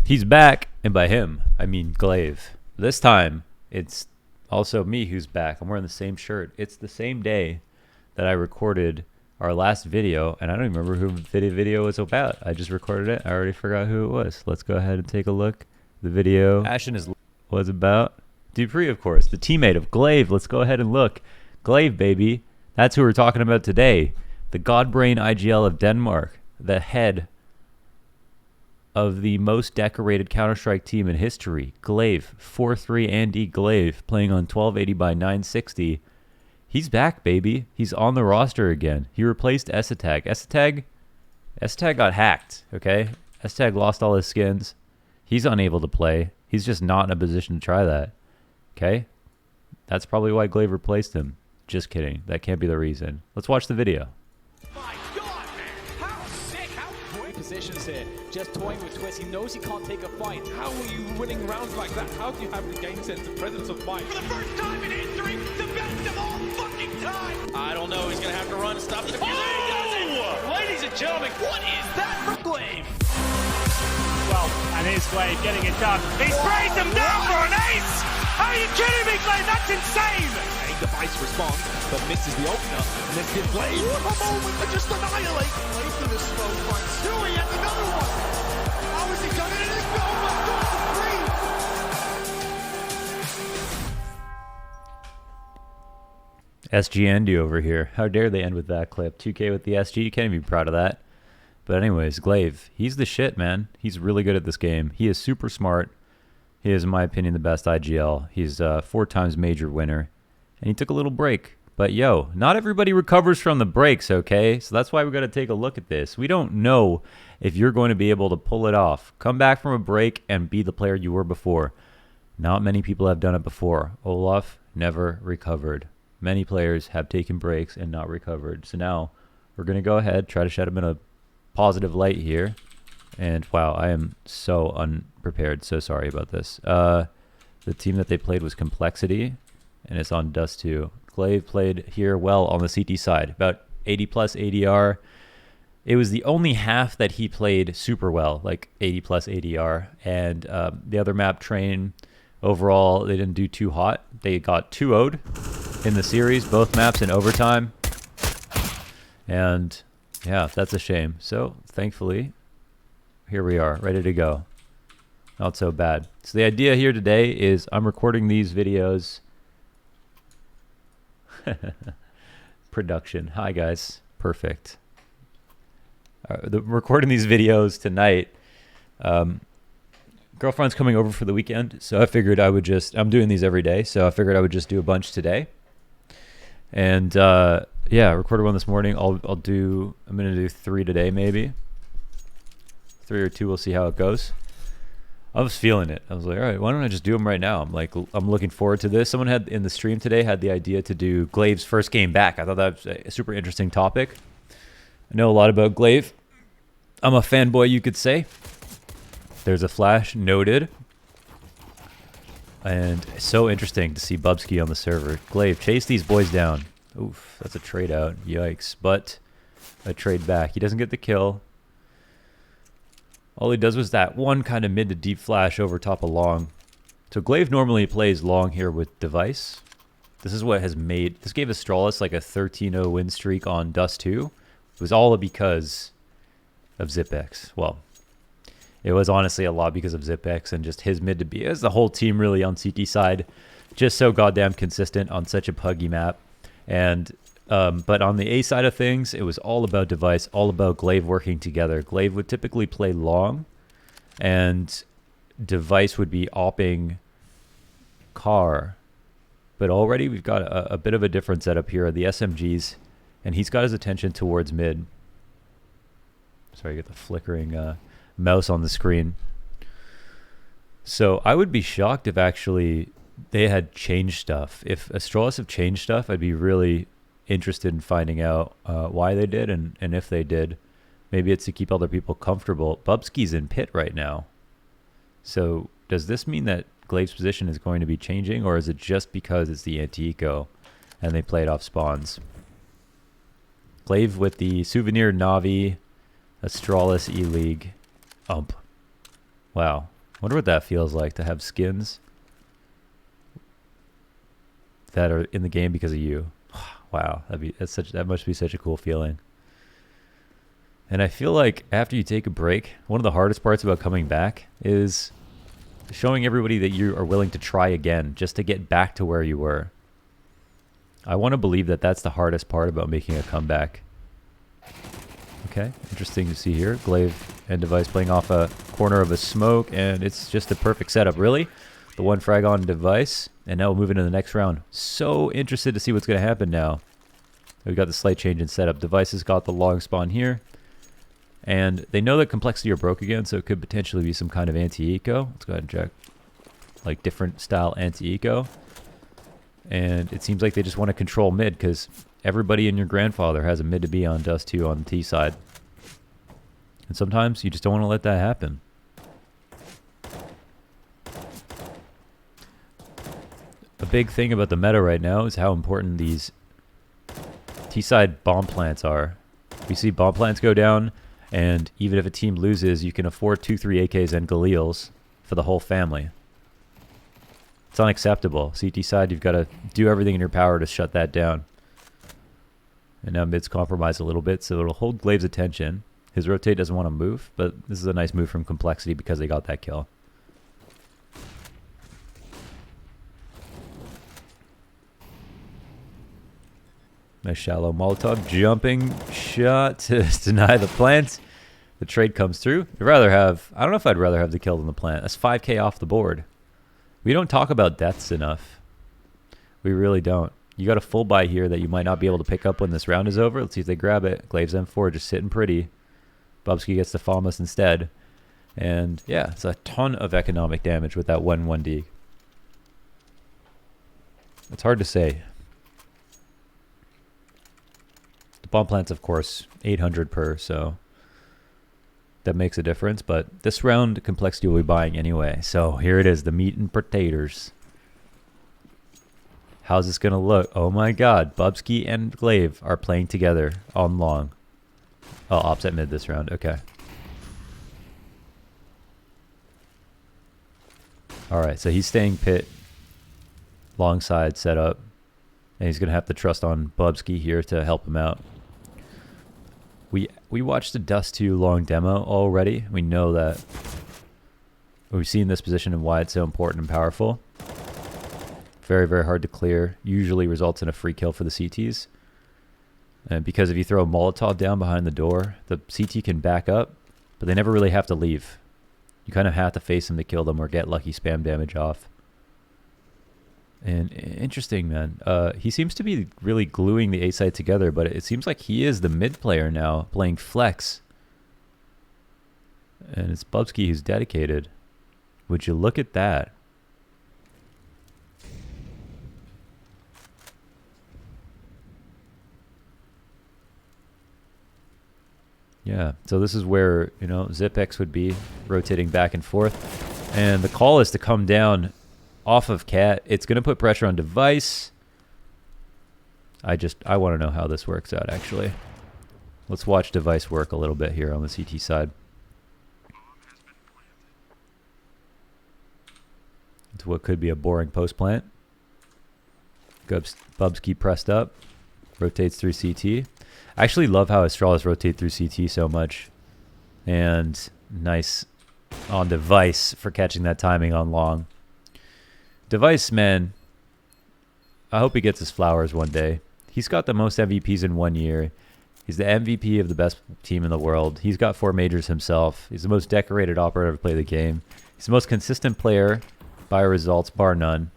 He's back, and by him, I mean Glaive. This time, it's also me who's back. I'm wearing the same shirt. It's the same day that I recorded our last video, and I don't even remember who the video was about. I just recorded it. I already forgot who it was. Let's go ahead and take a look. The video was about Dupree, of course, the teammate of Glaive. Let's go ahead and look. Glaive, baby. That's who we're talking about today. The Godbrain IGL of Denmark, the head of the most decorated Counter-Strike team in history. Glaive, 4-3 Andy Glaive, playing on 1280 by 960. He's back, baby. He's on the roster again. He replaced Retake. Retake got hacked, okay? Retake lost all his skins. He's unable to play. He's just not in a position to try that, okay? That's probably why Glaive replaced him. Just kidding. That can't be the reason. Let's watch the video. My God, man. How sick, how great positions here. Just toying with Twist. He knows he can't take a fight. How are you winning rounds like that? How do you have the game sense, the presence of mind? For the first time in history, the best of all fucking time. I don't know. He's going to have to run and stop the music. Oh! Ladies and gentlemen, what is that for Glaive? Well, and here's Glaive getting it done. He sprays them down for an ace! Are you kidding me, Glaive? That's insane! The Vice responds, but misses the opener. And this gives Glaive a moment to just annihilate. Glaive for this slow fight. Stewie has another one. How has he done it? And it's oh my God, SG Andy over here. How dare they end with that clip? 2K with the SG. You can't even be proud of that. But anyways, Glaive, he's the shit, man. He's really good at this game. He is super smart. He is, in my opinion, the best IGL. He's a 4 times major winner. And he took a little break. But yo, not everybody recovers from the breaks, okay? So that's why we got to take a look at this. We don't know if you're going to be able to pull it off. Come back from a break and be the player you were before. Not many people have done it before. Olaf never recovered. Many players have taken breaks and not recovered. So now we're going to go ahead, try to shed him in a positive light here. And wow, I am so unprepared. So sorry about this. The team that they played was Complexity, and it's on Dust 2. Glaive played here well on the CT side, about 80 plus ADR. It was the only half that he played super well, like 80 plus ADR. And the other map, Train, overall, they didn't do too hot. They got 2-0'd in the series, both maps in overtime. And yeah, that's a shame. So thankfully, here we are, ready to go. Not so bad. So the idea here today is I'm recording these videos. Production. Hi guys. Perfect. Recording these videos tonight. Girlfriend's coming over for the weekend, so I figured I would just, I'm doing these every day, so I figured I would just do a bunch today. And yeah, recorded one this morning. I'm going to do 3 today, maybe 3 or 2. We'll see how it goes. I was feeling it. I was like, all right, why don't I just do them right now? I'm looking forward to this. Someone had in the stream today had the idea to do Glaive's first game back. I thought that was a super interesting topic. I know a lot about Glaive. I'm a fanboy, you could say. There's a flash, noted. And it's so interesting to see Bubski on the server. Glaive, chase these boys down. Oof, that's a trade out. Yikes. But a trade back. He doesn't get the kill. All he does was that one kind of mid to deep flash over top of long. So Glaive normally plays long here with Device. This is what has made, this gave Astralis like a 13-0 win streak on Dust 2. It was all because of ZipX. Well, it was honestly a lot because of ZipX and just his mid to be, as the whole team really on CT side, just so goddamn consistent on such a puggy map. And but on the A side of things, it was all about Device, all about Glaive working together. Glaive would typically play long, and Device would be opping car. But already we've got a bit of a different setup here. The SMGs, and he's got his attention towards mid. Sorry, I get the flickering mouse on the screen. So I would be shocked if actually they had changed stuff. If Astralis have changed stuff, I'd be really interested in finding out why they did, and if they did. Maybe it's to keep other people comfortable. Bubski's in pit right now. So does this mean that Glaive's position is going to be changing, or is it just because it's the anti-eco and they played off spawns? Glaive with the Souvenir Navi, Astralis E-League. Wow. Wonder what that feels like to have skins that are in the game because of you. Wow, that must be such a cool feeling. And I feel like after you take a break, one of the hardest parts about coming back is showing everybody that you are willing to try again just to get back to where you were. I want to believe that that's the hardest part about making a comeback. Okay, interesting to see here. Glaive and Device playing off a corner of a smoke, and it's just a perfect setup, really. The one frag on Device, and now we'll move into the next round. So interested to see what's going to happen now. We've got the slight change in setup. Device has got the long spawn here, and they know that Complexity are broke again, so it could potentially be some kind of anti-eco. Let's go ahead and check. Like different style anti-eco. And it seems like they just want to control mid, because everybody and your grandfather has a mid to be on Dust 2 on the T side. And sometimes you just don't want to let that happen. A big thing about the meta right now is how important these T-side bomb plants are. We see bomb plants go down, and even if a team loses, you can afford 2-3 AKs and Galeals for the whole family. It's unacceptable. CT side, you've got to do everything in your power to shut that down. And now mid's compromised a little bit, so it'll hold Glaive's attention. His rotate doesn't want to move, but this is a nice move from Complexity because they got that kill. Nice shallow Molotov jumping shot to deny the plant. The trade comes through. I don't know if I'd rather have the kill than the plant. That's 5k off the board. We don't talk about deaths enough. We really don't. You got a full buy here that you might not be able to pick up when this round is over. Let's see if they grab it. Glaive's M4 just sitting pretty. Bubsky gets the Famas instead. And yeah, it's a ton of economic damage with that 1-1D. It's hard to say. The bomb plant's, of course, 800 per, so that makes a difference. But this round, Complexity will be buying anyway. So here it is, the meat and potatoes. How's this going to look? Oh my god, Bubsky and Glaive are playing together on long. Oh, ops at mid this round, okay. Alright, so he's staying pit. Long side setup. And he's going to have to trust on Bubsky here to help him out. We watched the Dust 2 long demo already. We know that we've seen this position and why it's so important and powerful. Very, very hard to clear. Usually results in a free kill for the CTs. And because if you throw a Molotov down behind the door, the CT can back up, but they never really have to leave. You kind of have to face them to kill them or get lucky spam damage off. And interesting, man. He seems to be really gluing the A side together, but it seems like he is the mid player now, playing flex. And it's Bubsky who's dedicated. Would you look at that? Yeah, so this is where, you know, Zipex would be rotating back and forth. And the call is to come down off of Cat. It's going to put pressure on Device. I want to know how this works out, actually. Let's watch Device work a little bit here on the CT side. It's what could be a boring post plant. Bubsky pressed up. Rotates through CT. I actually love how Astralis rotate through CT so much. And nice on Device for catching that timing on long. Device, man, I hope he gets his flowers one day. He's got the most MVPs in 1 year. He's the MVP of the best team in the world. He's got 4 majors himself. He's the most decorated operator to ever play the game. He's the most consistent player by results, bar none.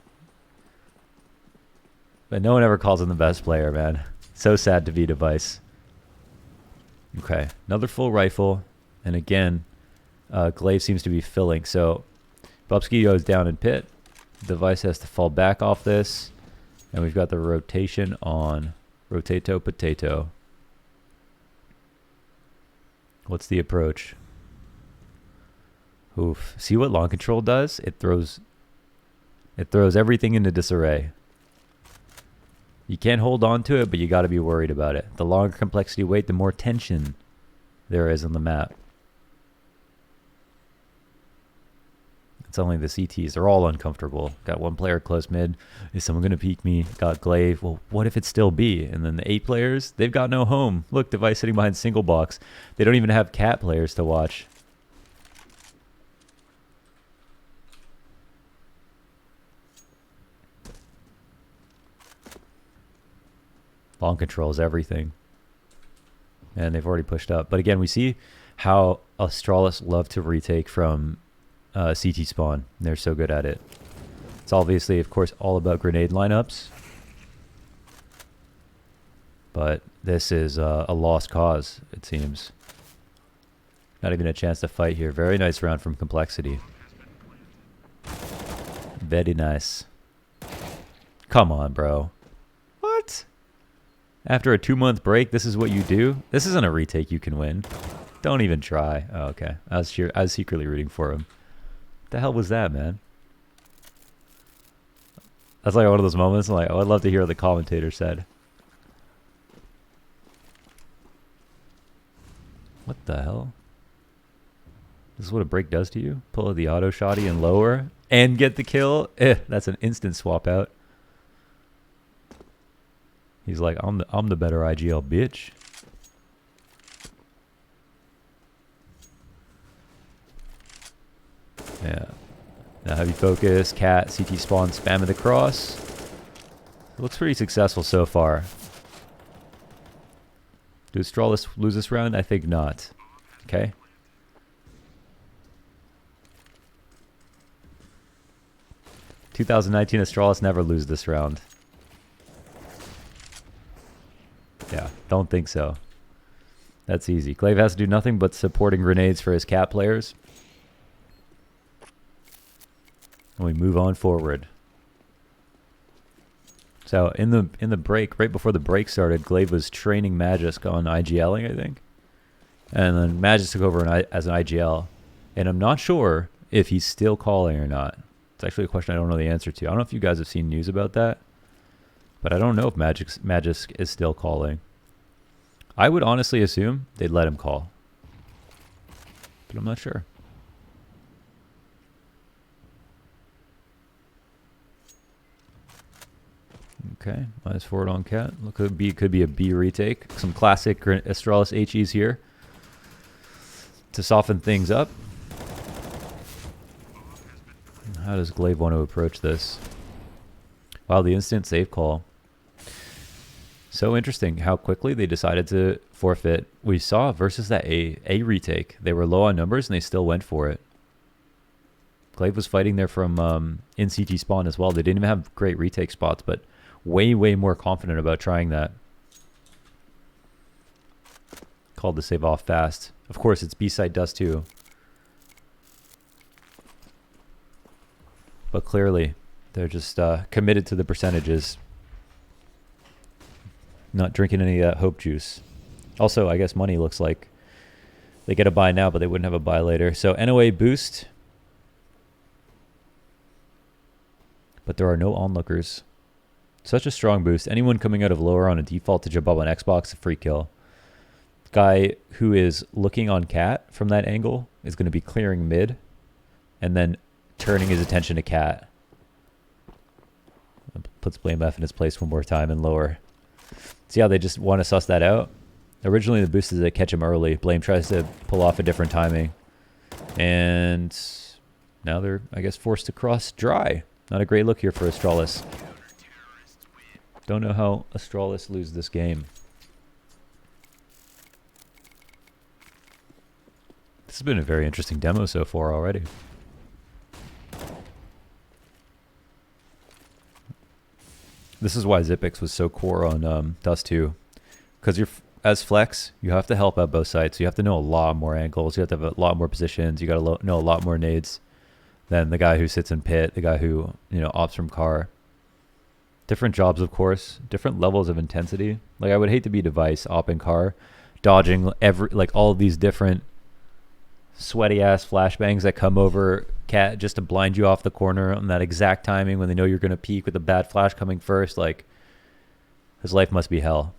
But no one ever calls him the best player, man. So sad to be Device. Okay, another full rifle. And again, Glaive seems to be filling. So Bubsky goes down in pit. Device has to fall back off this. And we've got the rotation on Rotato Potato. What's the approach? Oof. See what long control does? It throws everything into disarray. You can't hold on to it, but you got to be worried about it. The longer complexity weight, the more tension there is on the map. It's only the CTs. They're all uncomfortable. Got one player close mid. Is someone going to peek me? Got Glaive. Well, what if it's still B? And then the 8 players, they've got no home. Look, Device sitting behind single box. They don't even have cat players to watch. Long controls everything. And they've already pushed up. But again, we see how Astralis love to retake from CT spawn. They're so good at it. It's obviously, of course, all about grenade lineups. But this is a lost cause, it seems. Not even a chance to fight here. Very nice round from Complexity. Very nice. Come on, bro. What? After a 2-month break, this is what you do? This isn't a retake you can win. Don't even try. Oh, okay. I was secretly rooting for him. What the hell was that, man? That's like one of those moments. I'm like, oh, I'd love to hear what the commentator said. What the hell? This is what a break does to you? Pull out the auto shotty and lower and get the kill? That's an instant swap out. He's like, I'm the better IGL, bitch. Yeah. Now heavy focus, cat, CT spawn, spamming the cross. It looks pretty successful so far. Do Astralis lose this round? I think not. Okay. (2019) Astralis never lose this round. Yeah, don't think so. That's easy. Glaive has to do nothing but supporting grenades for his cat players. And we move on forward. So in the break, right before the break started, Glaive was training Magisk on IGLing, I think. And then Magisk took over as an IGL. And I'm not sure if he's still calling or not. It's actually a question I don't know the answer to. I don't know if you guys have seen news about that. But I don't know if Magisk is still calling. I would honestly assume they'd let him call. But I'm not sure. Okay, minus forward on cat. Look, could be a B retake. Some classic Astralis HEs here to soften things up. How does Glaive want to approach this? Wow, the instant save call. So interesting how quickly they decided to forfeit. We saw versus that A retake. They were low on numbers and they still went for it. Glaive was fighting there from in CT spawn as well. They didn't even have great retake spots, but way more confident about trying that. Called the save off fast. Of course, it's B-side dust too. But clearly, they're just committed to the percentages. Not drinking any of that hope juice. Also, I guess money looks like they get a buy now, but they wouldn't have a buy later. So NOA boost. But there are no onlookers. Such a strong boost. Anyone coming out of lower on a default to jump up on Xbox, a free kill. Guy who is looking on cat from that angle is going to be clearing mid and then turning his attention to cat. Puts Blame F in his place one more time and lower. See how they just want to suss that out? Originally the boost is to catch him early. Blame tries to pull off a different timing. And now they're, I guess, forced to cross dry. Not a great look here for Astralis. Don't know how Astralis lose this game. This has been a very interesting demo so far already. This is why Zipix was so core on Dust 2. Because you're as Flex, you have to help out both sides. So you have to know a lot more angles. You have to have a lot more positions. You got to know a lot more nades than the guy who sits in pit, the guy who, you know, opts from car. Different jobs, of course. Different levels of intensity. Like, I would hate to be Device, op in car, dodging all of these different sweaty ass flashbangs that come over cat just to blind you off the corner on that exact timing when they know you're going to peek with a bad flash coming first. Like, his life must be hell.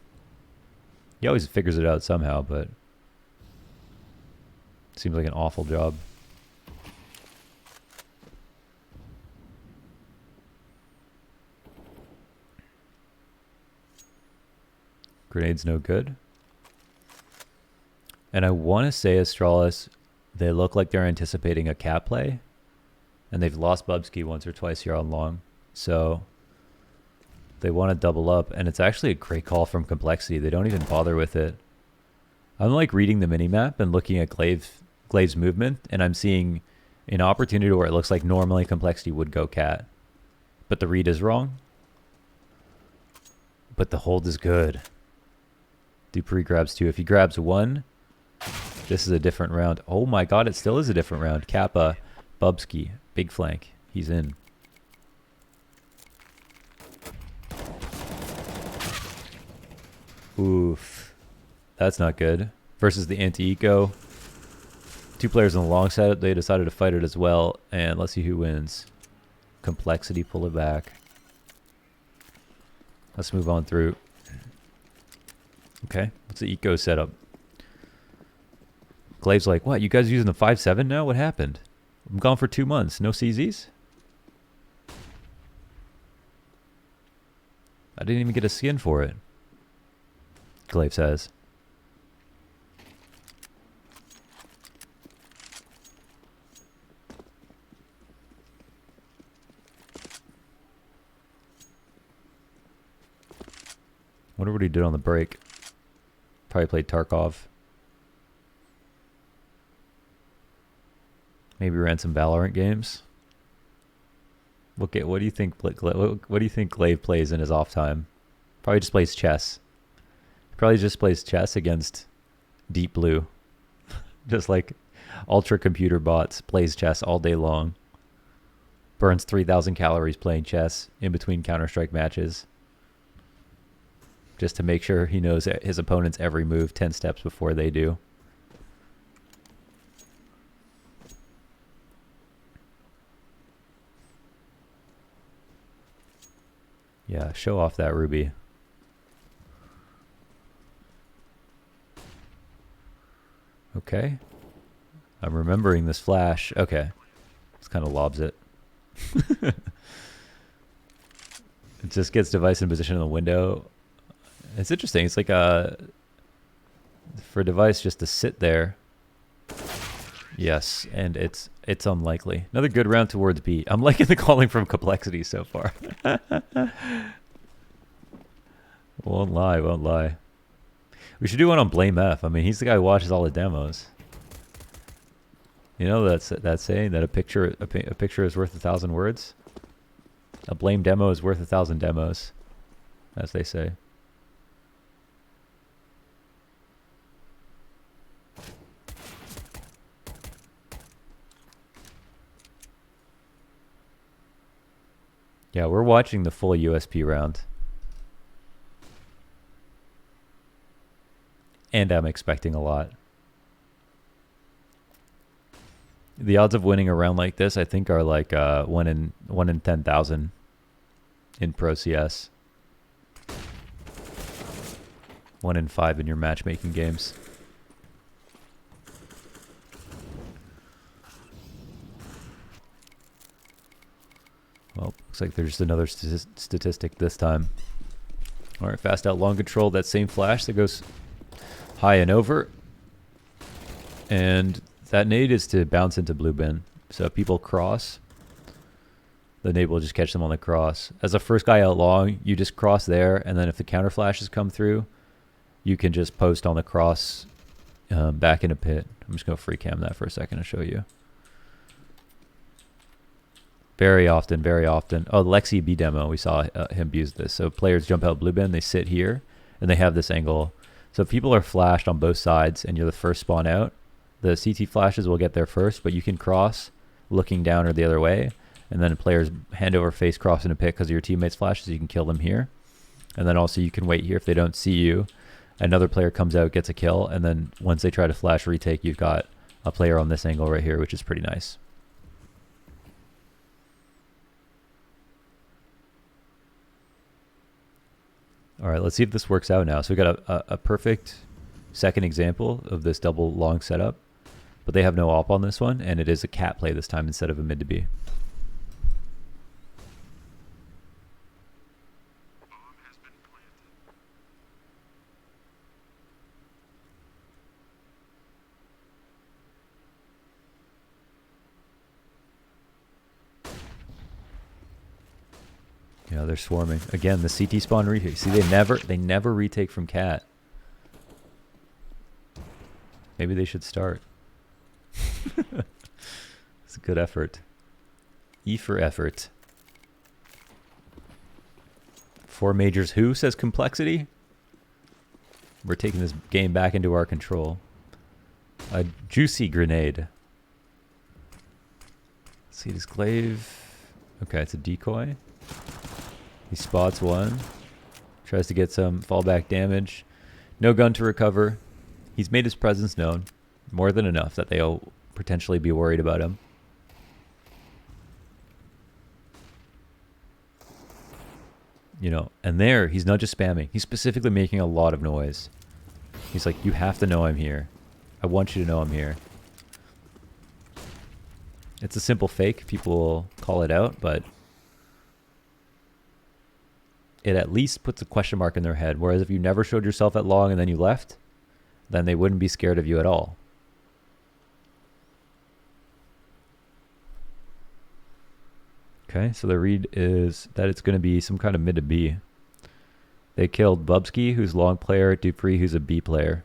He always figures it out somehow, but it seems like an awful job. Grenade's no good. And I want to say Astralis, they look like they're anticipating a cat play. And they've lost Bubsky once or twice here on long. So they want to double up. And it's actually a great call from Complexity. They don't even bother with it. I'm like reading the minimap and looking at Glaive's movement. And I'm seeing an opportunity where it looks like normally Complexity would go cat. But the read is wrong. But the hold is good. Dupree grabs 2. If he grabs 1, this is a different round. Oh my god, it still is a different round. Kappa, Bubsky, big flank. He's in. Oof. That's not good. Versus the anti-eco. 2 players on the long side. They decided to fight it as well. And let's see who wins. Complexity, pull it back. Let's move on through. Okay, what's the eco setup? Glaive's like, what? You guys using the 5.7 now? What happened? I'm gone for 2 months. No CZs? I didn't even get a skin for it. Glaive says. Wonder what he did on the break. Probably played Tarkov. Maybe ran some Valorant games. Okay, what do you think? What do you think Glaive plays in his off time? Probably just plays chess. Probably just plays chess against Deep Blue. Just like ultra computer bots. Plays chess all day long. Burns 3,000 calories playing chess in between Counter-Strike matches. Just to make sure he knows his opponent's every move 10 steps before they do. Yeah, show off that Ruby. Okay. I'm remembering this flash. Okay. Just kind of lobs it. It just gets device in position in the window. It's interesting. It's like for device just to sit there. Yes, and it's unlikely. Another good round towards B. I'm liking the calling from Complexity so far. Won't lie, won't lie. We should do one on Blame F. I mean, he's the guy who watches all the demos. You know that saying that a picture is worth 1,000 words? A Blame demo is worth 1,000 demos, as they say. Yeah, we're watching the full USP round. And I'm expecting a lot. The odds of winning a round like this, I think, are like 1 in 10,000 in Pro CS. 1 in 5 in your matchmaking games. Well, looks like there's another statistic this time. All right, fast out, long control. That same flash that goes high and over. And that nade is to bounce into blue bin. So if people cross, the nade will just catch them on the cross. As a first guy out long, you just cross there. And then if the counter flashes come through, you can just post on the cross back in a pit. I'm just going to free cam that for a second to show you. Very often, very often. Oh, Lexi B demo, we saw him use this. So players jump out blue bin, they sit here, and they have this angle. So if people are flashed on both sides and you're the first spawn out, the CT flashes will get there first, but you can cross looking down or the other way. And then players hand over face cross in a pit because of your teammates' flashes, you can kill them here. And then also you can wait here if they don't see you. Another player comes out, gets a kill, and then once they try to flash retake, you've got a player on this angle right here, which is pretty nice. All right, let's see if this works out now. So we got a perfect second example of this double long setup, but they have no op on this one, and it is a cat play this time instead of a mid to B. Yeah, they're swarming. Again, the CT spawn retake. See, they never retake from cat. Maybe they should start. It's a good effort. E for effort. 4 majors who, says Complexity? We're taking this game back into our control. A juicy grenade. Let's see, this Glaive. Okay, it's a decoy. He spots one. Tries to get some fallback damage. No gun to recover. He's made his presence known. More than enough that they'll potentially be worried about him. You know, and there, he's not just spamming. He's specifically making a lot of noise. He's like, you have to know I'm here. I want you to know I'm here. It's a simple fake. People will call it out, but it at least puts a question mark in their head. Whereas if you never showed yourself at long and then you left, then they wouldn't be scared of you at all. Okay, so the read is that it's going to be some kind of mid to B. They killed Bubsky, who's long player, Dupree, who's a B player.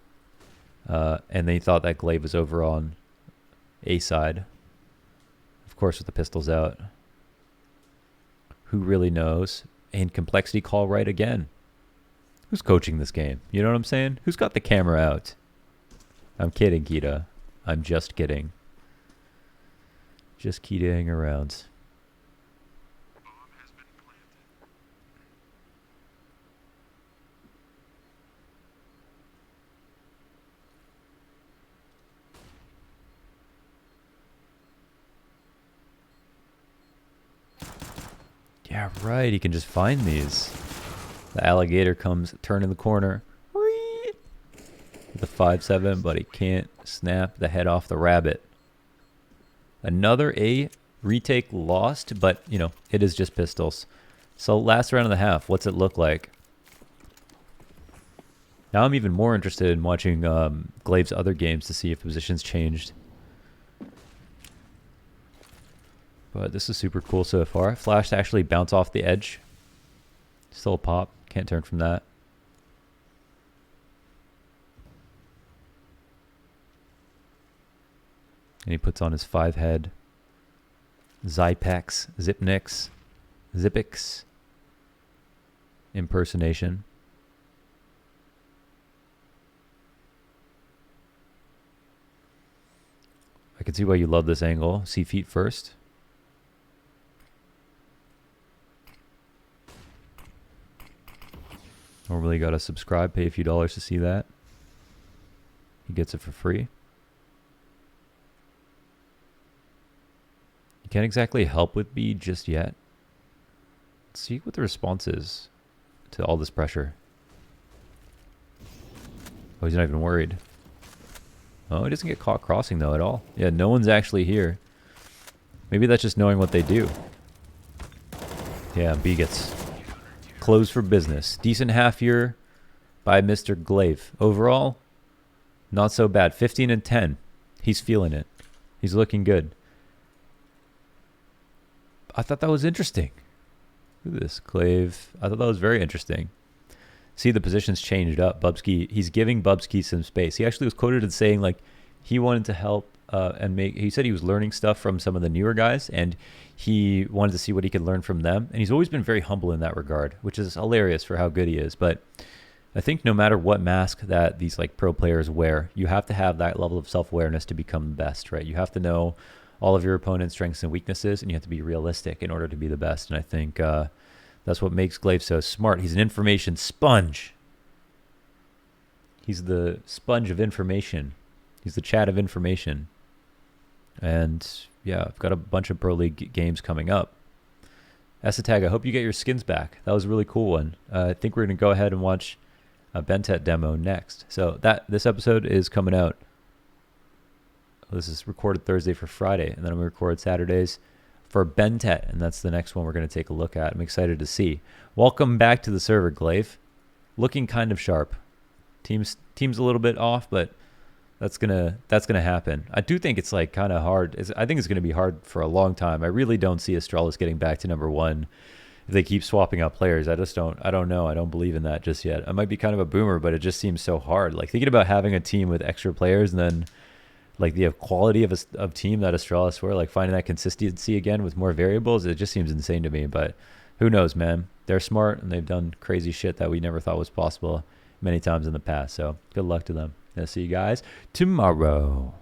And they thought that Glaive was over on A side. Of course, with the pistols out. Who really knows? And Complexity call right again. Who's coaching this game? You know what I'm saying? Who's got the camera out? I'm kidding, Kita. I'm just kidding. Just Kitaing around. Yeah, right. He can just find these. The alligator comes, turning the corner. With the 5-7, but he can't snap the head off the rabbit. Another A retake lost, but, you know, it is just pistols. So last round and a half, what's it look like? Now I'm even more interested in watching Glaive's other games to see if positions changed. But this is super cool so far. Flash to actually bounce off the edge. Still a pop. Can't turn from that. And he puts on his 5-head. Zypex, Zipnix, Zipix impersonation. I can see why you love this angle. See feet first. Normally you gotta subscribe, pay a few dollars to see that. He gets it for free. You can't exactly help with B just yet. Let's see what the response is to all this pressure. Oh, he's not even worried. Oh, he doesn't get caught crossing though at all. Yeah, no one's actually here. Maybe that's just knowing what they do. Yeah, B gets closed for business. Decent half year by Mr. Glaive. Overall, not so bad. 15 and 10. He's feeling it. He's looking good. I thought that was interesting. Look at this, Glaive. I thought that was very interesting. See, the positions changed up. Bubsky, he's giving Bubsky some space. He actually was quoted as saying like he wanted to help and make. He said he was learning stuff from some of the newer guys, and he wanted to see what he could learn from them. And he's always been very humble in that regard, which is hilarious for how good he is. But I think no matter what mask that these like pro players wear, you have to have that level of self-awareness to become the best, right? You have to know all of your opponent's strengths and weaknesses, and you have to be realistic in order to be the best. And I think that's what makes Glaive so smart. He's an information sponge. He's the sponge of information. He's the chat of information. And yeah, I've got a bunch of Pro League games coming up. Esatag, I hope you get your skins back. That was a really cool one. I think we're going to go ahead and watch a Bentet demo next. So this episode is coming out. This is recorded Thursday for Friday, and then I'm going to record Saturdays for Bentet, and that's the next one we're going to take a look at. I'm excited to see. Welcome back to the server, Glaive. Looking kind of sharp. Team's a little bit off, but that's gonna happen. I do think it's like kind of hard. I think it's going to be hard for a long time. I really don't see Astralis getting back to #1 if they keep swapping out players. I don't know. I don't believe in that just yet. I might be kind of a boomer, but it just seems so hard. Like thinking about having a team with extra players and then like the quality of team that Astralis were, like finding that consistency again with more variables, it just seems insane to me. But who knows, man? They're smart and they've done crazy shit that we never thought was possible many times in the past. So good luck to them. I'll see you guys tomorrow.